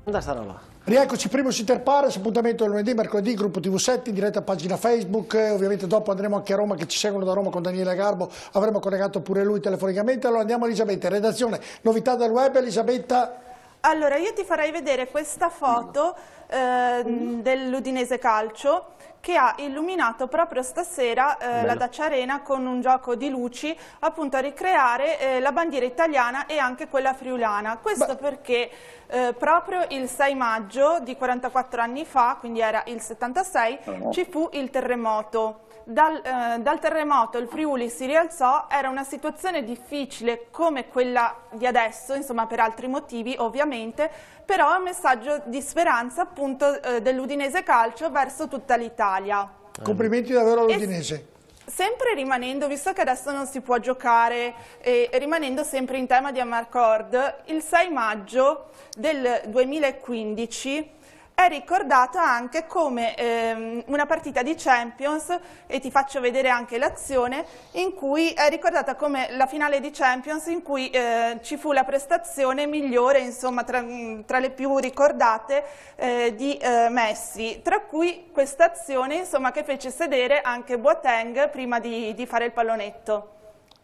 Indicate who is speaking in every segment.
Speaker 1: Da sta roba.
Speaker 2: Rieccoci, Primus Inter Pares, appuntamento lunedì, mercoledì, gruppo TV7 in diretta a pagina Facebook, ovviamente dopo andremo anche a Roma, che ci seguono da Roma con Daniele Garbo, avremo collegato pure lui telefonicamente. Allora andiamo a Elisabetta, redazione, novità del web, Elisabetta.
Speaker 3: Allora io ti farei vedere questa foto dell'Udinese Calcio, che ha illuminato proprio stasera la Dacia Arena con un gioco di luci, appunto a ricreare la bandiera italiana e anche quella friulana. Questo perché proprio il 6 maggio di 44 anni fa, quindi era il 76, ci fu il terremoto. Dal terremoto il Friuli si rialzò, era una situazione difficile come quella di adesso, insomma per altri motivi ovviamente, però è un messaggio di speranza appunto dell'Udinese Calcio verso tutta l'Italia.
Speaker 2: Complimenti davvero all'Udinese.
Speaker 3: Sempre rimanendo, visto che adesso non si può giocare, rimanendo sempre in tema di Amarcord, il 6 maggio del 2015 è ricordata anche come una partita di Champions, e ti faccio vedere anche l'azione, in cui è ricordata come la finale di Champions in cui ci fu la prestazione migliore, insomma tra le più ricordate di Messi, tra cui questa azione insomma che fece sedere anche Boateng prima di fare il pallonetto.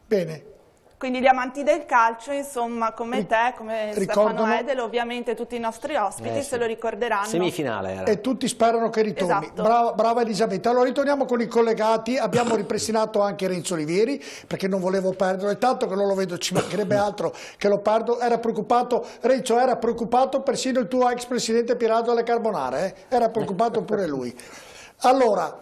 Speaker 2: Bene.
Speaker 3: Quindi gli amanti del calcio, insomma, come te, come Stefano Edel, ovviamente tutti i nostri ospiti se lo ricorderanno.
Speaker 1: Semifinale era.
Speaker 2: E tutti sperano che ritorni.
Speaker 3: Esatto.
Speaker 2: Brava Elisabetta. Allora ritorniamo con i collegati, abbiamo ripristinato anche Renzo Olivieri, perché non volevo perderlo, e tanto che non lo vedo, ci mancherebbe altro che lo perdo. Era preoccupato, Renzo era preoccupato, persino il tuo ex presidente Pirato alle Carbonare, era preoccupato pure lui. Allora,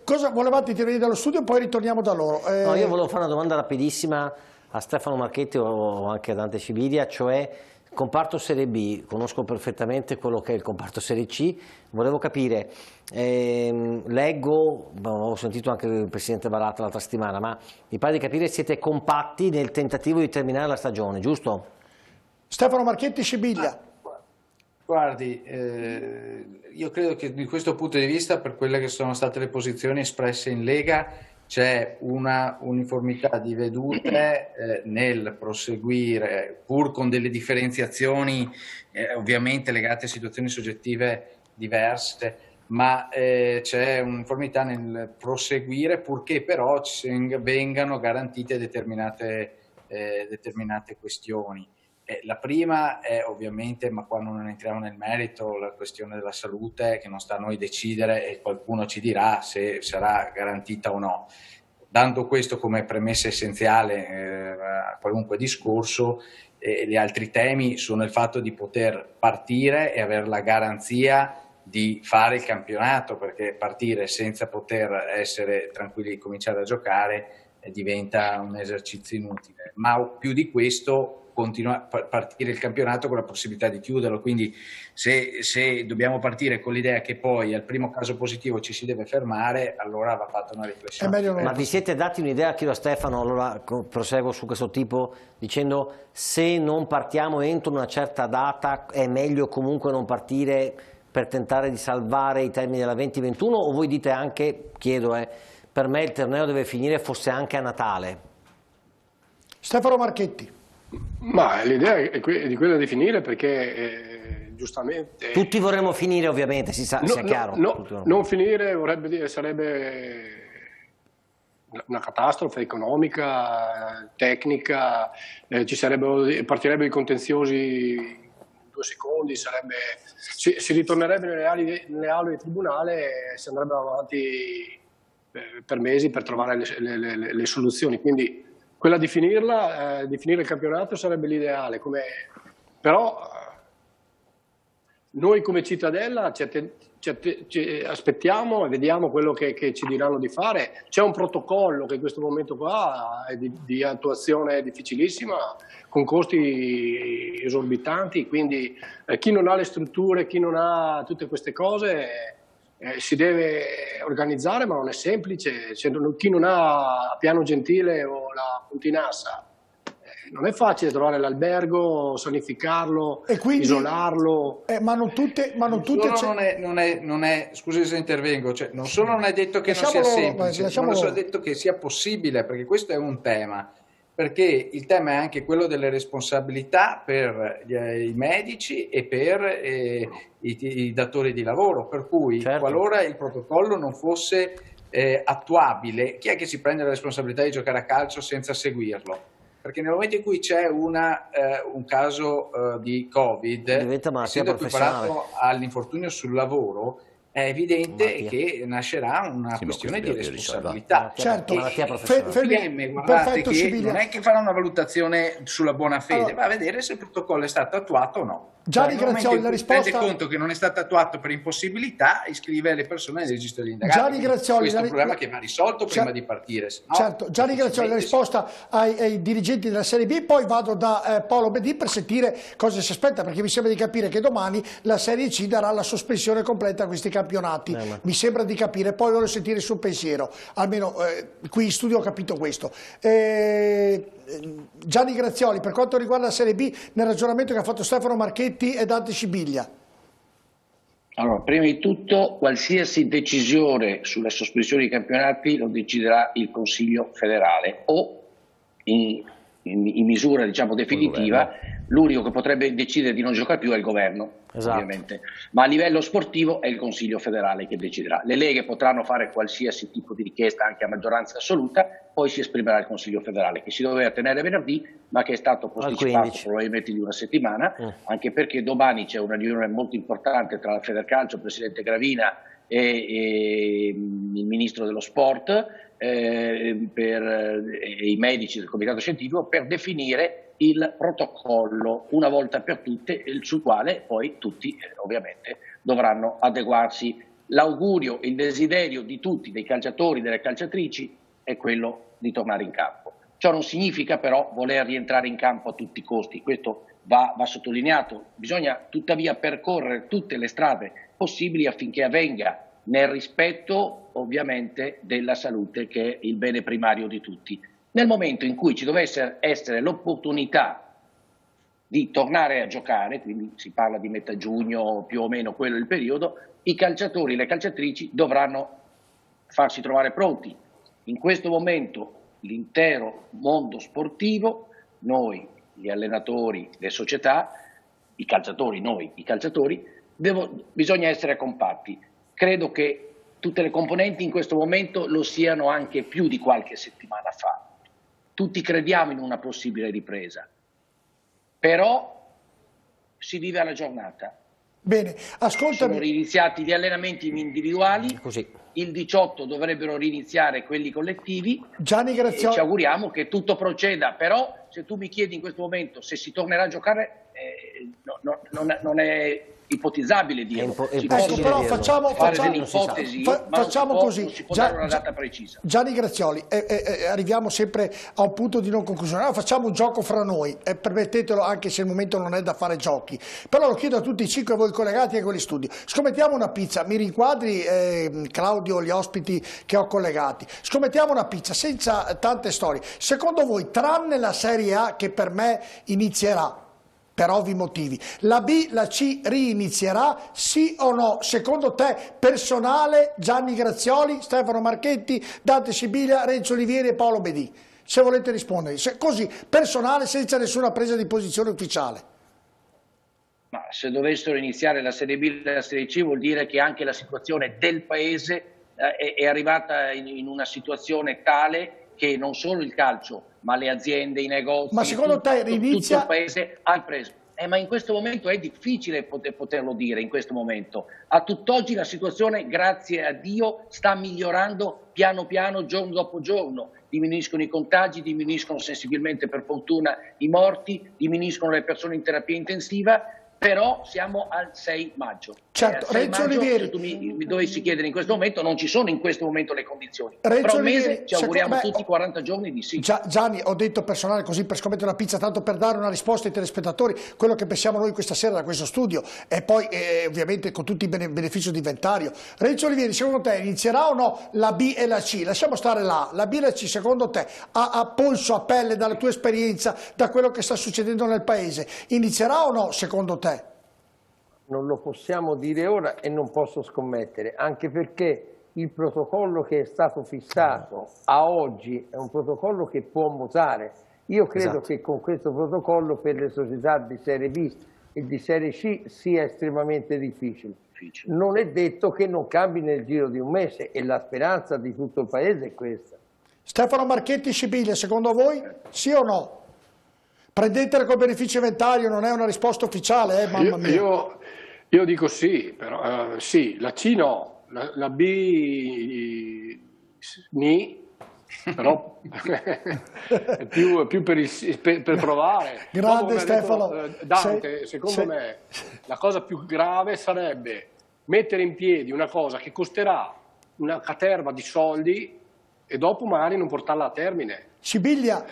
Speaker 2: cosa volevate intervenire dallo studio, poi ritorniamo da loro.
Speaker 1: No, io volevo fare una domanda rapidissima a Stefano Marchetti o anche a Dante Civilia, cioè comparto Serie B, conosco perfettamente quello che è il comparto Serie C, volevo capire, leggo, ho sentito anche il Presidente Barata l'altra settimana, ma mi pare di capire siete compatti nel tentativo di terminare la stagione, giusto?
Speaker 2: Stefano Marchetti, Sibiglia.
Speaker 4: Guardi, io credo che di questo punto di vista, per quelle che sono state le posizioni espresse in Lega, c'è una uniformità di vedute nel proseguire, pur con delle differenziazioni ovviamente legate a situazioni soggettive diverse, ma c'è un'uniformità nel proseguire purché però vengano garantite determinate questioni. La prima è ovviamente, ma qua non entriamo nel merito, la questione della salute, che non sta a noi decidere e qualcuno ci dirà se sarà garantita o no. Dando questo come premessa essenziale a qualunque discorso, gli altri temi sono il fatto di poter partire e avere la garanzia di fare il campionato, perché partire senza poter essere tranquilli e cominciare a giocare diventa un esercizio inutile. Ma più di questo, partire il campionato con la possibilità di chiuderlo, quindi se dobbiamo partire con l'idea che poi al primo caso positivo ci si deve fermare, allora va fatta una riflessione.
Speaker 1: Ma vi siete dati un'idea, chiedo a Stefano, allora proseguo su questo tipo dicendo: se non partiamo entro una certa data è meglio comunque non partire per tentare di salvare i termini della 2021, o voi dite anche, chiedo, per me il torneo deve finire fosse anche a Natale?
Speaker 2: Stefano Marchetti.
Speaker 5: Ma l'idea è di quella di finire, perché giustamente...
Speaker 1: Tutti vorremmo finire, ovviamente, sia chiaro.
Speaker 5: Non finire vorrebbe dire, sarebbe una catastrofe economica, tecnica, partirebbero i contenziosi in 2 secondi, si ritornerebbe nelle aule di tribunale e si andrebbe avanti per mesi per trovare le soluzioni. Quindi quella di finire il campionato sarebbe l'ideale, però noi come Cittadella ci aspettiamo e vediamo quello che ci diranno di fare. C'è un protocollo che in questo momento qua è di attuazione difficilissima, con costi esorbitanti, quindi chi non ha le strutture, chi non ha tutte queste cose si deve organizzare, ma non è semplice. Chi non ha Piano Gentile o la Puntinassa, non è facile trovare l'albergo, sanificarlo, e quindi, isolarlo.
Speaker 2: Ma non tutte.
Speaker 4: Scusi se intervengo, non solo non è detto che non sia semplice, ma non è detto che sia possibile, perché questo è un tema. perché il tema è anche quello delle responsabilità per i medici e per i datori di lavoro, per cui qualora il protocollo non fosse attuabile, chi è che si prende la responsabilità di giocare a calcio senza seguirlo? Perché nel momento in cui c'è un caso di Covid, essendo equiparato all'infortunio sul lavoro, è evidente che nascerà una questione di responsabilità.
Speaker 2: Certo,
Speaker 4: PM, guardate che non è che farà una valutazione sulla buona fede, va a vedere se il protocollo è stato attuato o no.
Speaker 2: Gianni Grazioli, la risposta...
Speaker 4: Rende conto che non è stato attuato per impossibilità, iscrive le persone nel registro degli indagati.
Speaker 2: Gianni Grazioli,
Speaker 4: questo è un problema che va risolto prima di partire. No,
Speaker 2: certo, Gianni Grazioli, la risposta ai dirigenti della Serie B, poi vado da Paolo Bedì per sentire cosa si aspetta, perché mi sembra di capire che domani la Serie C darà la sospensione completa a questi campionati. Mi sembra di capire, poi voglio sentire il suo pensiero, almeno qui in studio ho capito questo. Gianni Grazioli, per quanto riguarda la Serie B, nel ragionamento che ha fatto Stefano Marchetti e Dante Sibiglia.
Speaker 6: Allora, prima di tutto, qualsiasi decisione sulle sospensioni dei campionati lo deciderà il Consiglio federale o in misura, diciamo, definitiva. L'unico che potrebbe decidere di non giocare più è il governo, ovviamente, ma a livello sportivo è il Consiglio federale che deciderà. Le leghe potranno fare qualsiasi tipo di richiesta anche a maggioranza assoluta, poi si esprimerà il Consiglio federale, che si doveva tenere venerdì ma che è stato posticipato probabilmente di una settimana, anche perché domani c'è una riunione molto importante tra la Federcalcio, il Presidente Gravina e il Ministro dello Sport, i medici del Comitato Scientifico, per definire il protocollo una volta per tutte, sul quale poi tutti ovviamente dovranno adeguarsi. L'augurio, il desiderio di tutti, dei calciatori, delle calciatrici, è quello di tornare in campo. Ciò non significa però voler rientrare in campo a tutti i costi, questo va sottolineato. Bisogna tuttavia percorrere tutte le strade possibili affinché avvenga, nel rispetto ovviamente della salute, che è il bene primario di tutti. Nel momento in cui ci dovesse essere l'opportunità di tornare a giocare, quindi si parla di metà giugno, più o meno quello è il periodo, i calciatori e le calciatrici dovranno farsi trovare pronti. In questo momento l'intero mondo sportivo, noi, gli allenatori, le società, i calciatori, noi, i calciatori, bisogna essere compatti. Credo che tutte le componenti in questo momento lo siano anche più di qualche settimana fa. Tutti crediamo in una possibile ripresa, però si vive alla giornata.
Speaker 2: Bene, ascoltami.
Speaker 6: Sono riniziati gli allenamenti individuali, il 18 dovrebbero riniziare quelli collettivi.
Speaker 2: Gianni Grazioli.
Speaker 6: E ci auguriamo che tutto proceda, però se tu mi chiedi in questo momento se si tornerà a giocare, non è ipotizzabile dire.
Speaker 2: Però facciamo così.
Speaker 6: Non si può dare una data precisa.
Speaker 2: Gianni Grazioli, arriviamo sempre a un punto di non conclusione. Allora facciamo un gioco fra noi, permettetelo, anche se il momento non è da fare giochi. Però lo chiedo a tutti i 5 voi collegati e a quelli studio. Scommettiamo una pizza, mi rinquadri Claudio, gli ospiti che ho collegati. Scommettiamo una pizza senza tante storie. Secondo voi, tranne la Serie A che per me inizierà per ovvi motivi, la B, la C rinizierà, sì o no? Secondo te, personale, Gianni Grazioli, Stefano Marchetti, Dante Sibiglia, Renzo Olivieri e Paolo Bedì. Se volete rispondere, così, personale, senza nessuna presa di posizione ufficiale.
Speaker 6: Ma se dovessero iniziare la Serie B e la Serie C vuol dire che anche la situazione del Paese è arrivata in una situazione tale che non solo il calcio, ma le aziende, i negozi,
Speaker 2: ma secondo te rinizia...
Speaker 6: tutto il Paese ha preso. Ma in questo momento è difficile poterlo dire, in questo momento. A tutt'oggi la situazione, grazie a Dio, sta migliorando piano piano, giorno dopo giorno. Diminuiscono i contagi, diminuiscono sensibilmente per fortuna i morti, diminuiscono le persone in terapia intensiva, però siamo al 6 maggio.
Speaker 2: Certo, Renzo Olivieri.
Speaker 6: Se tu mi dovessi chiedere in questo momento, non ci sono in questo momento le condizioni.
Speaker 2: Renzo
Speaker 6: Tra un
Speaker 2: Olivieri,
Speaker 6: mese ci auguriamo tutti 40 giorni di sì.
Speaker 2: Gianni, ho detto personale così per scommettere una pizza, tanto per dare una risposta ai telespettatori, quello che pensiamo noi questa sera da questo studio, e poi ovviamente con tutti i benefici d'inventario. Renzo Olivieri, secondo te inizierà o no la B e la C? Lasciamo stare la B e la C, secondo te, a polso, a pelle, dalla tua esperienza, da quello che sta succedendo nel Paese, inizierà o no secondo te?
Speaker 7: Non lo possiamo dire ora e non posso scommettere, anche perché il protocollo che è stato fissato a oggi è un protocollo che può mutare Io credo
Speaker 1: Esatto.
Speaker 7: che con questo protocollo per le società di Serie B e di Serie C sia estremamente difficile. Non è detto che non cambi nel giro di un mese e la speranza di tutto il Paese è questa.
Speaker 2: Stefano Marchetti, Sibiglia, secondo voi sì o no? Prendetela col beneficio inventario, non è una risposta ufficiale, mamma mia.
Speaker 5: Io dico sì, però sì, la C no, la B ni, però è più per provare.
Speaker 2: Grande Stefano.
Speaker 5: Dante, secondo me la cosa più grave sarebbe mettere in piedi una cosa che costerà una caterva di soldi e dopo magari non portarla a termine.
Speaker 2: Sibiglia.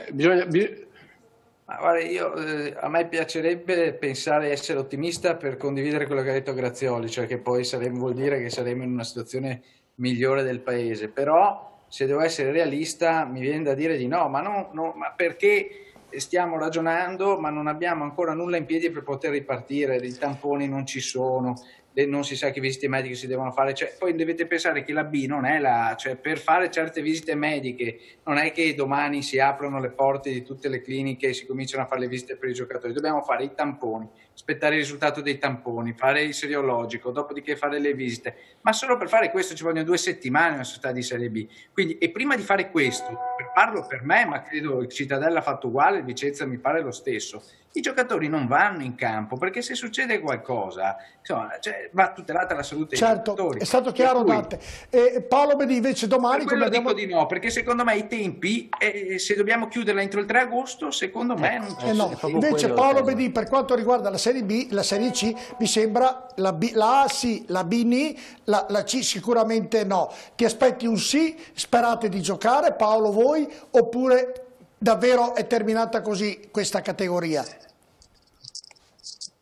Speaker 4: Ma guarda, a me piacerebbe pensare di essere ottimista per condividere quello che ha detto Grazioli, cioè che poi vuol dire che saremo in una situazione migliore del Paese, però se devo essere realista mi viene da dire di no, ma perché stiamo ragionando ma non abbiamo ancora nulla in piedi per poter ripartire, i tamponi non ci sono, non si sa che visite mediche si devono fare, cioè, poi dovete pensare che la B non è cioè per fare certe visite mediche non è che domani si aprono le porte di tutte le cliniche e si cominciano a fare le visite per i giocatori, dobbiamo fare i tamponi, aspettare il risultato dei tamponi, fare il seriologico, dopodiché fare le visite, ma solo per fare questo ci vogliono 2 settimane in una società di Serie B, quindi e prima di fare questo, parlo per me ma credo il Cittadella ha fatto uguale, il Vicenza mi pare lo stesso, i giocatori non vanno in campo perché se succede qualcosa insomma, cioè, va tutelata la salute dei giocatori.
Speaker 2: È stato chiaro, Dante. Paolo Bedì invece domani
Speaker 4: come dico di no, perché secondo me i tempi se dobbiamo chiuderla entro il 3 agosto secondo me non ci
Speaker 2: no. Invece Paolo Bedì per quanto riguarda la Serie B, la Serie C mi sembra la A sì, la B ni, la C sicuramente no. Ti aspetti un sì, sperate di giocare Paolo voi oppure davvero è terminata così questa categoria?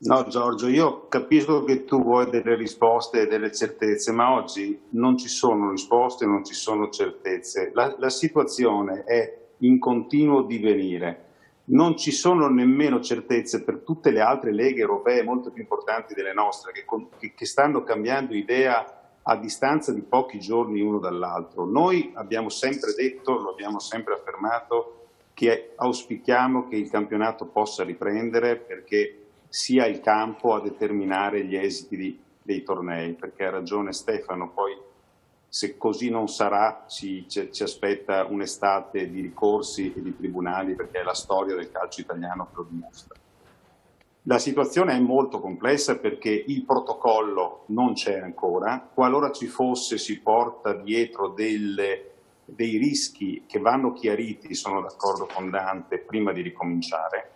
Speaker 8: No Giorgio, io capisco che tu vuoi delle risposte e delle certezze, ma oggi non ci sono risposte, non ci sono certezze. La situazione è in continuo divenire. Non ci sono nemmeno certezze per tutte le altre leghe europee molto più importanti delle nostre, che stanno cambiando idea a distanza di pochi giorni uno dall'altro. Noi abbiamo sempre detto, lo abbiamo sempre affermato, che auspichiamo che il campionato possa riprendere perché sia il campo a determinare gli esiti dei tornei, perché ha ragione Stefano, poi se così non sarà ci aspetta un'estate di ricorsi e di tribunali, perché è la storia del calcio italiano che lo dimostra. La situazione è molto complessa perché il protocollo non c'è ancora, qualora ci fosse si porta dietro dei rischi che vanno chiariti, sono d'accordo con Dante, prima di ricominciare.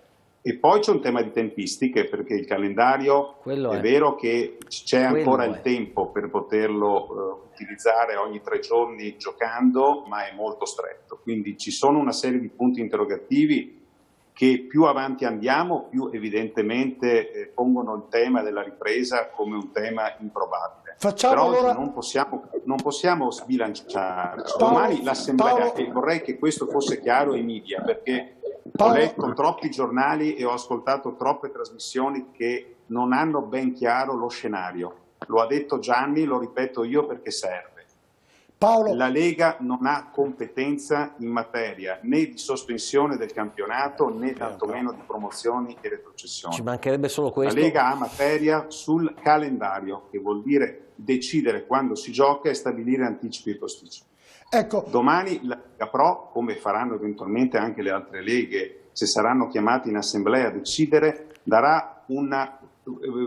Speaker 8: E poi c'è un tema di tempistiche perché il calendario è vero che c'è ancora il tempo per poterlo utilizzare ogni 3 giorni giocando, ma è molto stretto. Quindi ci sono una serie di punti interrogativi che più avanti andiamo, più evidentemente pongono il tema della ripresa come un tema improbabile. Però
Speaker 2: allora...
Speaker 8: non possiamo sbilanciarci. Domani l'assemblea, e vorrei che questo fosse chiaro ai media, perché ho letto troppi giornali e ho ascoltato troppe trasmissioni che non hanno ben chiaro lo scenario. Lo ha detto Gianni, lo ripeto io perché serve. La Lega non ha competenza in materia né di sospensione del campionato né tantomeno di promozioni e retrocessioni.
Speaker 1: Ci mancherebbe solo questo.
Speaker 8: La Lega ha materia sul calendario, che vuol dire decidere quando si gioca e stabilire anticipi e posticipi.
Speaker 2: Ecco.
Speaker 8: Domani la Lega Pro, come faranno eventualmente anche le altre leghe, se saranno chiamati in assemblea a decidere,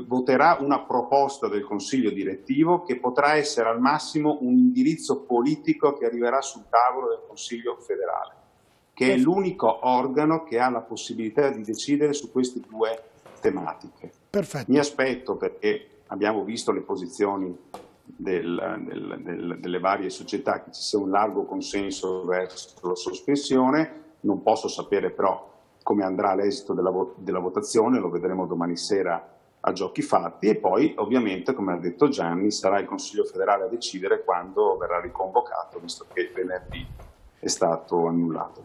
Speaker 8: voterà una proposta del Consiglio direttivo che potrà essere al massimo un indirizzo politico che arriverà sul tavolo del Consiglio federale, che è l'unico organo che ha la possibilità di decidere su queste 2 tematiche.
Speaker 2: Perfetto.
Speaker 8: Mi aspetto, perché abbiamo visto le posizioni delle varie società, che ci sia un largo consenso verso la sospensione. Non posso sapere però come andrà l'esito della votazione, lo vedremo domani sera a giochi fatti, e poi ovviamente, come ha detto Gianni, sarà il Consiglio federale a decidere quando verrà riconvocato, visto che venerdì è stato annullato.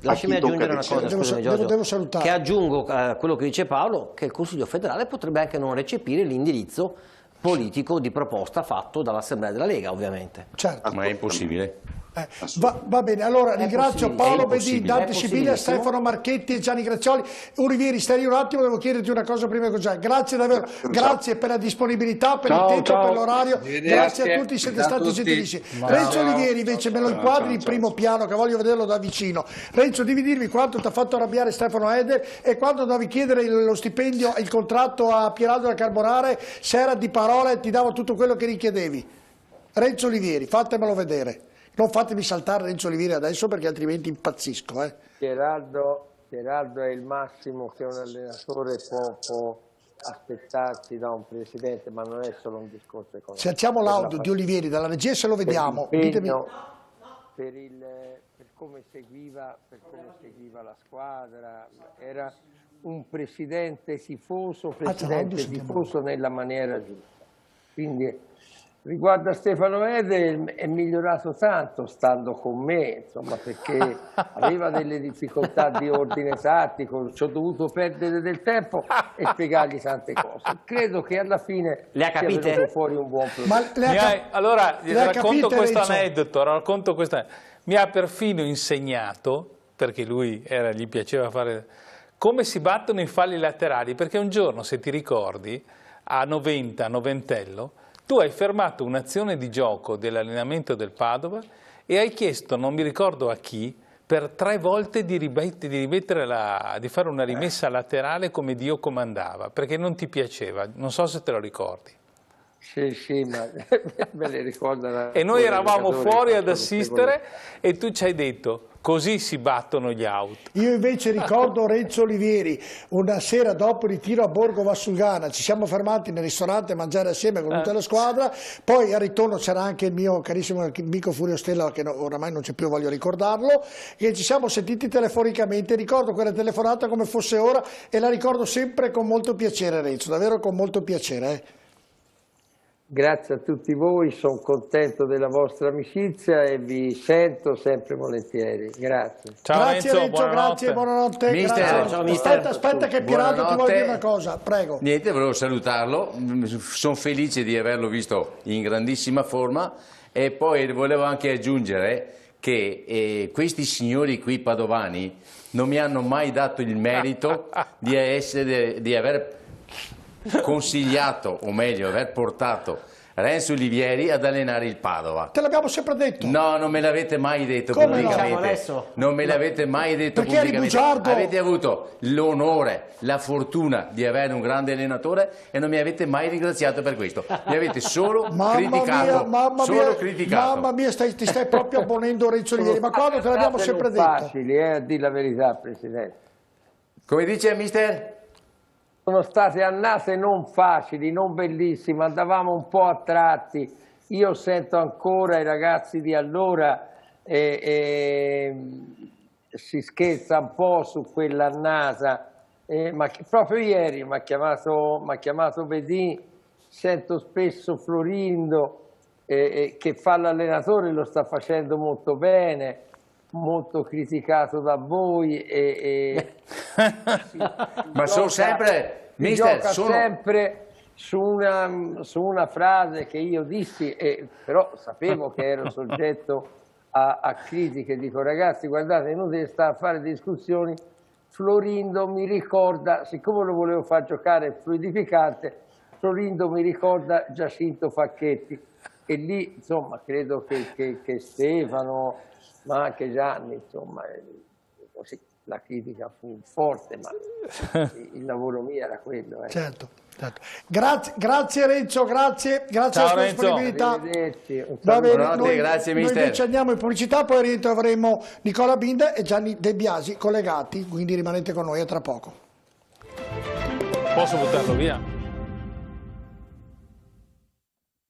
Speaker 1: Lasciami aggiungere una cosa, scusami Giorgio,
Speaker 2: devo salutare.
Speaker 1: Che aggiungo quello che dice Paolo, che il Consiglio federale potrebbe anche non recepire l'indirizzo politico di proposta fatto dall'Assemblea della Lega, ovviamente.
Speaker 2: Certo.
Speaker 9: Ma è impossibile.
Speaker 2: Va bene, allora ringrazio Paolo Bedin, Dante Sibilia, Stefano Marchetti e Gianni Grazioli. Olivieri, stai un attimo, devo chiederti una cosa prima di cominciare. Grazie davvero, grazie per la disponibilità, per il tempo, per l'orario, grazie a tutti, siete stati gentilissimi. Renzo Olivieri invece me lo inquadri in primo piano, che voglio vederlo da vicino. Renzo, devi dirmi quanto ti ha fatto arrabbiare Stefano Eder e quando andavi a chiedere lo stipendio e il contratto a Pieraldo del Carbonare, se era di parole e ti davo tutto quello che richiedevi. Renzo Olivieri, fatemelo vedere. Non fatemi saltare Renzo Olivieri adesso perché altrimenti impazzisco.
Speaker 7: Gerardo è il massimo che un allenatore può aspettarsi da un presidente, ma non è solo un discorso economico.
Speaker 2: Sentiamo l'audio di Olivieri dalla regia se lo vediamo. Ditemi.
Speaker 7: Per come seguiva la squadra, era un presidente tifoso nella maniera giusta. Quindi riguardo a Stefano Eder è migliorato tanto stando con me, insomma, perché aveva delle difficoltà di ordine tattico, ci ho dovuto perdere del tempo e spiegargli tante cose. Credo che alla fine
Speaker 1: le ha capite?
Speaker 7: sia venuto fuori un buon prodotto.
Speaker 9: Allora, racconto questo aneddoto. Mi ha perfino insegnato, perché lui gli piaceva fare, come si battono i falli laterali, perché un giorno, se ti ricordi, a Noventello, tu hai fermato un'azione di gioco dell'allenamento del Padova e hai chiesto, non mi ricordo a chi, per 3 volte di fare una rimessa laterale come Dio comandava, perché non ti piaceva, non so se te lo ricordi.
Speaker 7: Sì, ma me le ricordo.
Speaker 9: E noi eravamo fuori ad assistere e tu ci hai detto, così si battono gli out.
Speaker 2: Io invece ricordo Renzo Olivieri, una sera dopo il ritiro a Borgo Valsugana, ci siamo fermati nel ristorante a mangiare assieme con tutta la squadra, poi al ritorno c'era anche il mio carissimo amico Furio Stella, che oramai non c'è più, voglio ricordarlo, e ci siamo sentiti telefonicamente, ricordo quella telefonata come fosse ora e la ricordo sempre con molto piacere Renzo, davvero con molto piacere.
Speaker 7: Grazie a tutti voi, sono contento della vostra amicizia e vi sento sempre volentieri. Grazie.
Speaker 9: Ciao
Speaker 2: grazie Renzo, grazie, buonanotte.
Speaker 6: Mister,
Speaker 2: grazie. Aspetta che Pieraldo ti vuole dire una cosa, prego.
Speaker 10: Niente, volevo salutarlo, sono felice di averlo visto in grandissima forma e poi volevo anche aggiungere che questi signori qui padovani non mi hanno mai dato il merito di aver consigliato, o meglio, aver portato Renzo Olivieri ad allenare il Padova.
Speaker 2: Te l'abbiamo sempre detto.
Speaker 10: No, non me l'avete mai detto
Speaker 2: come
Speaker 10: pubblicamente.
Speaker 2: No?
Speaker 10: Non me l'avete mai detto
Speaker 2: perché
Speaker 10: pubblicamente.
Speaker 2: Eri bugiardo.
Speaker 10: Avete avuto l'onore, la fortuna di avere un grande allenatore e non mi avete mai ringraziato per questo. Mi avete solo criticato.
Speaker 2: Mamma mia, ti stai proprio abponendo Renzo Olivieri, ma quando te l'abbiamo sempre detto.
Speaker 7: Facili, a dire la verità, Presidente.
Speaker 10: Come dice mister?
Speaker 7: Sono state annate non facili, non bellissime, andavamo un po' a tratti. Io sento ancora i ragazzi di allora si scherza un po' su quell'annata, ma proprio ieri mi ha chiamato Bedin, sento spesso Florindo che fa l'allenatore, lo sta facendo molto bene, molto criticato da voi
Speaker 10: ma sono sempre
Speaker 7: sempre su una frase che io dissi, però sapevo che ero soggetto a critiche. Dico, ragazzi, guardate, è inutile stare a fare discussioni. Florindo mi ricorda, siccome lo volevo far giocare fluidificante, Florindo mi ricorda Giacinto Facchetti, e lì insomma credo che Stefano, ma anche Gianni, insomma, così, la critica fu forte, ma il lavoro mio era quello.
Speaker 2: Certo. Grazie Renzo, grazie per la disponibilità. Va bene, noi invece andiamo in pubblicità, poi ritroveremo Nicola Binda e Gianni De Biasi collegati, quindi rimanete con noi a tra poco.
Speaker 9: Posso buttarlo via?